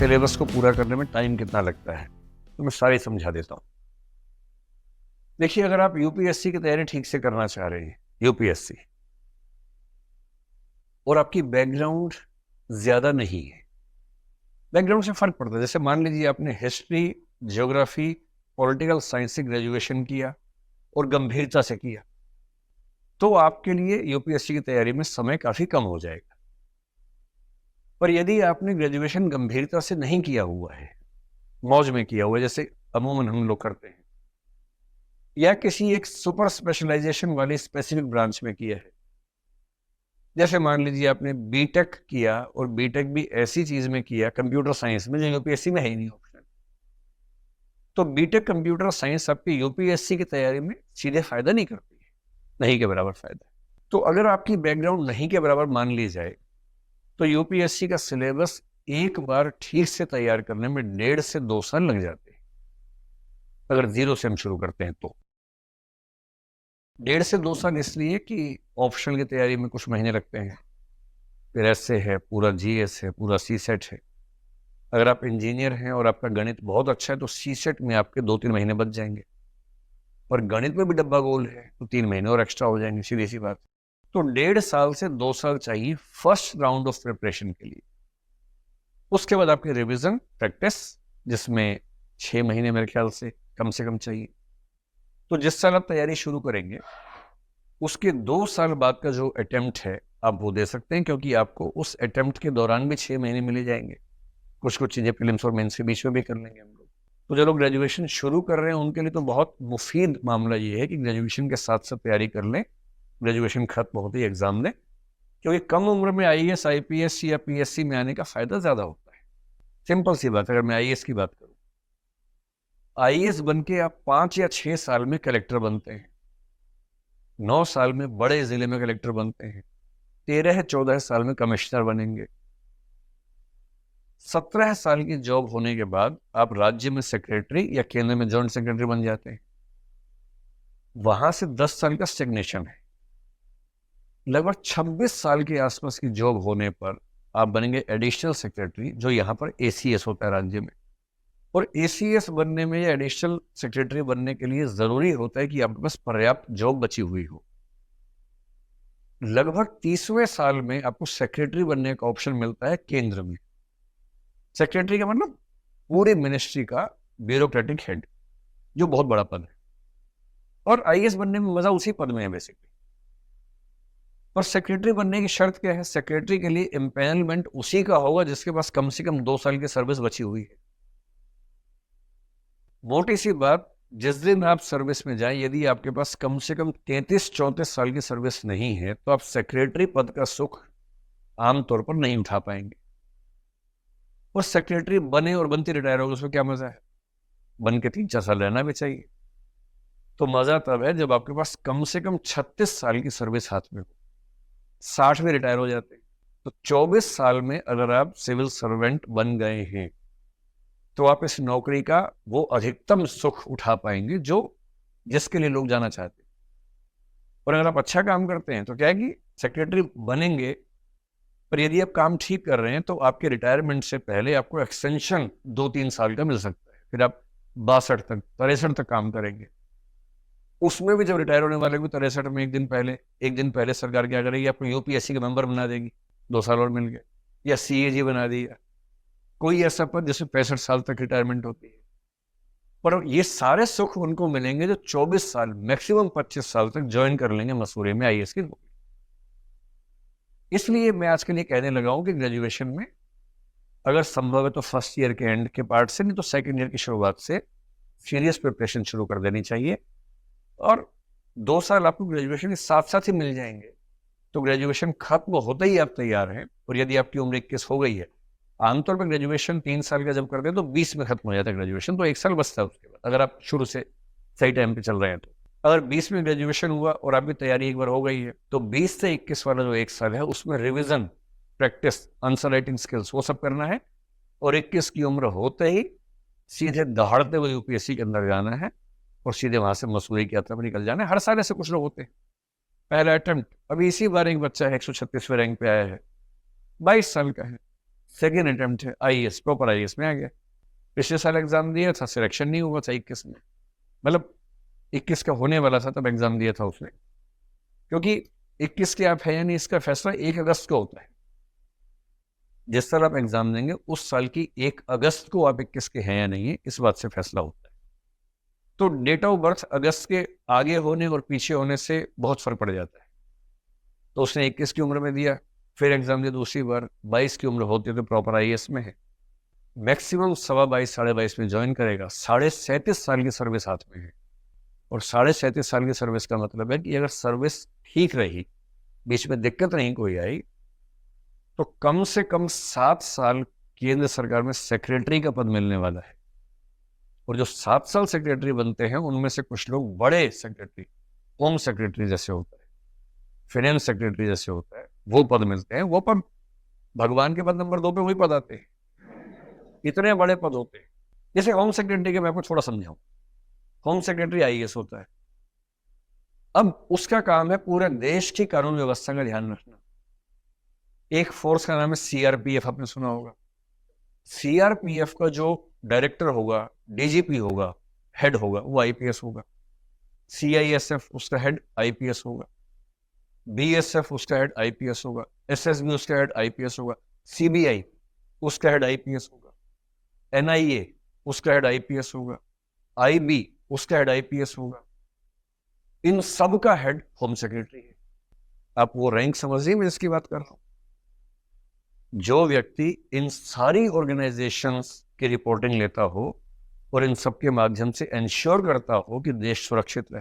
Syllabus को पूरा करने में टाइम कितना लगता है, तो मैं सारी समझा देता हूँ। देखिए, अगर आप यूपीएससी की तैयारी ठीक से करना चाह रहे हैं, यूपीएससी, और आपकी बैकग्राउंड ज्यादा नहीं है, बैकग्राउंड से फर्क पड़ता है। जैसे मान लीजिए आपने हिस्ट्री, ज्योग्राफी, पॉलिटिकल साइंस से ग्रेजुएशन किया और गंभीरता से किया, तो आपके लिए यूपीएससी की तैयारी में समय काफी कम हो जाएगा। पर यदि आपने ग्रेजुएशन गंभीरता से नहीं किया हुआ है, मौज में किया हुआ है, जैसे अमूमन हम लोग करते हैं, या किसी एक सुपर स्पेशलाइजेशन वाली स्पेसिफिक ब्रांच में किया है, जैसे मान लीजिए आपने बीटेक किया और बीटेक भी ऐसी चीज में किया, कंप्यूटर साइंस में, जो यूपीएससी में है ही नहीं ऑप्शन, तो बीटेक कंप्यूटर साइंस आपकी यूपीएससी की तैयारी में सीधे फायदा नहीं करती है, नहीं के बराबर फायदा। तो अगर आपकी बैकग्राउंड नहीं के बराबर मान ली जाए, तो यूपीएससी का सिलेबस एक बार ठीक से तैयार करने में 1.5 से 2 साल लग जाते हैं, अगर जीरो से हम शुरू करते हैं तो। 1.5 से 2 साल इसलिए कि ऑप्शनल की तैयारी में कुछ महीने लगते हैं, फिर एसए है, पूरा जीएस है, पूरा सीसेट है। अगर आप इंजीनियर हैं और आपका गणित बहुत अच्छा है, तो सीसेट में आपके 2-3 महीने बच जाएंगे, और गणित में भी डब्बा गोल है तो 3 महीने और एक्स्ट्रा हो जाएंगे, सीधी सी बात। तो 1.5 साल से 2 साल चाहिए फर्स्ट राउंड ऑफ प्रिपरेशन के लिए। उसके बाद आपकी रिवीजन प्रैक्टिस, जिसमें 6 महीने मेरे ख्याल से कम चाहिए। तो जिस साल आप तैयारी शुरू करेंगे, उसके 2 साल बाद का जो अटेम्प्ट है आप वो दे सकते हैं, क्योंकि आपको उस अटेम्प्ट के दौरान भी 6 महीने मिले जाएंगे। कुछ चीजें प्रीलिम्स और मेंस के बीच में भी कर लेंगे हम लोग। तो जो लोग ग्रेजुएशन शुरू कर रहे हैं उनके लिए तो बहुत मुफीद मामला ये है कि ग्रेजुएशन के साथ साथ तैयारी कर लें, ग्रेजुएशन खत्म होते ही एग्जाम दें, क्योंकि कम उम्र में आईएएस, आईपीएस या पीएससी में आने का फायदा ज्यादा होता है। सिंपल सी बात, अगर मैं आईएएस की बात करूं, आईएएस बन के आप 5 या 6 साल में कलेक्टर बनते हैं, 9 साल में बड़े जिले में कलेक्टर बनते हैं, 13-14 साल में कमिश्नर बनेंगे, 17 साल की जॉब होने के बाद आप राज्य में सेक्रेटरी या केंद्र में जॉइंट सेक्रेटरी बन जाते हैं। वहां से 10 साल का स्टेग्नेशन है। लगभग 26 साल के आसपास की जॉब होने पर आप बनेंगे एडिशनल सेक्रेटरी, जो यहाँ पर एसीएस होता है राज्य में। और एसीएस बनने में या एडिशनल सेक्रेटरी बनने के लिए जरूरी होता है कि आपके पास पर्याप्त जॉब बची हुई हो। लगभग 30वें साल में आपको सेक्रेटरी बनने का ऑप्शन मिलता है केंद्र में। सेक्रेटरी का मतलब पूरी मिनिस्ट्री का ब्यूरोक्रेटिक हेड, जो बहुत बड़ा पद है। और आईएएस बनने में मजा उसी पद में है बेसिकली। और सेक्रेटरी बनने की शर्त क्या है? सेक्रेटरी के लिए एम्पैनलमेंट उसी का होगा जिसके पास कम से कम 2 साल की सर्विस बची हुई है। मोटी सी बात, जिस दिन आप सर्विस में जाएं, यदि आपके पास कम से कम 33-34 साल की सर्विस नहीं है, तो आप सेक्रेटरी पद का सुख आमतौर पर नहीं उठा पाएंगे। और सेक्रेटरी बने और बनते रिटायर हो गए, उसमें क्या मजा है? बन के 3-4 साल रहना भी चाहिए। तो मजा तब है जब आपके पास कम से कम 36 साल की सर्विस हाथ में हो। 60 में रिटायर हो जाते हैं, तो 24 साल में अगर आप सिविल सर्वेंट बन गए हैं, तो आप इस नौकरी का वो अधिकतम सुख उठा पाएंगे जो जिसके लिए लोग जाना चाहते हैं। और अगर आप अच्छा काम करते हैं तो क्या है कि सेक्रेटरी बनेंगे, पर यदि आप काम ठीक कर रहे हैं तो आपके रिटायरमेंट से पहले आपको एक्सटेंशन 2-3 साल का मिल सकता है। फिर आप 62 तक, 63 तक काम करेंगे। उसमें भी जब रिटायर होने वाले भी 63 में एक दिन पहले सरकार क्या करेगी? आपको यूपीएससी का मेंबर बना देगी, 2 साल और मिल गए, या सीएजी बना दिया, कोई ऐसा पद जिसमें 65 साल तक रिटायरमेंट होती है। पर ये सारे सुख उनको मिलेंगे जो 24 साल, मैक्सिमम 25 साल तक ज्वाइन कर लेंगे मसूरी में आईएएस की नौकरी। इसलिए मैं आज के लिए कहने लगा हूं कि ग्रेजुएशन में अगर संभव है तो फर्स्ट ईयर के एंड के पार्ट से, नहीं तो सेकेंड ईयर की शुरुआत से सीरियस प्रिपरेशन शुरू कर देनी चाहिए। और 2 साल आपको ग्रेजुएशन के साथ साथ ही मिल जाएंगे, तो ग्रेजुएशन खत्म होते ही आप तैयार हैं। और यदि आपकी उम्र 21 हो गई है, आमतौर पर ग्रेजुएशन 3 साल का जब करते हैं तो 20 में खत्म हो जाता है ग्रेजुएशन, तो 1 साल बचता है उसके बाद, अगर आप शुरू से सही टाइम पे चल रहे हैं तो। अगर 20 में ग्रेजुएशन हुआ और आपकी तैयारी एक बार हो गई है, तो 20 से 21 वाला जो 1 साल है उसमें revision, practice, answer writing skills, वो सब करना है। और 21 की उम्र होते ही सीधे दहाड़ते हुए यूपीएससी के अंदर जाना है और सीधे वहां से मसूरी की यात्रा पर निकल जाना है। हर साल ऐसे कुछ लोग होते हैं। पहला अटेम्प्ट, अभी इसी बार एक बच्चा है 136वें रैंक पे आया है, 22 साल का है, सेकेंड अटेम्प्ट है, आईएएस, प्रॉपर आईएएस में आ गया। पिछले साल एग्जाम दिया था, सिलेक्शन नहीं हुआ था 21 में, मतलब 21 का होने वाला था तब एग्जाम दिया था उसने, क्योंकि 21 के आप है या नहीं इसका फैसला 1 अगस्त को होता है। जिस साल आप एग्जाम देंगे उस साल की 1 अगस्त को आप 21 के हैं या नहीं है, इस बात से फैसला होता है। तो डेट ऑफ बर्थ अगस्त के आगे होने और पीछे होने से बहुत फर्क पड़ जाता है। तो उसने 21 की उम्र में दिया, फिर एग्जाम दिया दूसरी बार, 22 की उम्र होती है तो प्रॉपर आईएएस में है, मैक्सिमम 22.5 साढ़े 22 में ज्वाइन करेगा, 37.5 साल की सर्विस हाथ में है। और 37.5 साल की सर्विस का मतलब है कि अगर सर्विस ठीक रही, बीच में दिक्कत नहीं कोई आई, तो कम से कम 7 साल केंद्र सरकार में सेक्रेटरी का पद मिलने वाला है। और जो 7 साल सेक्रेटरी बनते हैं उनमें से कुछ लोग बड़े सेक्रेटरी, होम सेक्रेटरी जैसे होता है, फाइनेंस सेक्रेटरी जैसे होता है, वो पद मिलते हैं। वो पद भगवान के पद नंबर 2 पे वही पद आते हैं, इतने बड़े पद होते हैं। जैसे होम सेक्रेटरी के मैं आपको थोड़ा समझाऊं, होम सेक्रेटरी आईएएस होता है। अब उसका काम है पूरे देश की कानून व्यवस्था का ध्यान रखना। एक फोर्स का नाम है सीआरपीएफ, आपने सुना होगा। सीआरपीएफ का जो डायरेक्टर होगा, डीजीपी होगा, हेड होगा, वो आईपीएस होगा। सीआईएसएफ उसका हेड आईपीएस होगा, बीएसएफ उसका हेड आईपीएस होगा, एसएसबी उसका हेड आईपीएस होगा, सीबीआई उसका हेड आईपीएस होगा, एनआईए उसका हेड आईपीएस होगा, आईबी उसका हेड आईपीएस होगा। इन सब का हेड होम सेक्रेटरी है। आप वो रैंक समझिए मैं इसकी बात कर रहा हूं। जो व्यक्ति इन सारी ऑर्गेनाइजेशंस की रिपोर्टिंग लेता हो और इन सब के माध्यम से इंश्योर करता हो कि देश सुरक्षित रहे,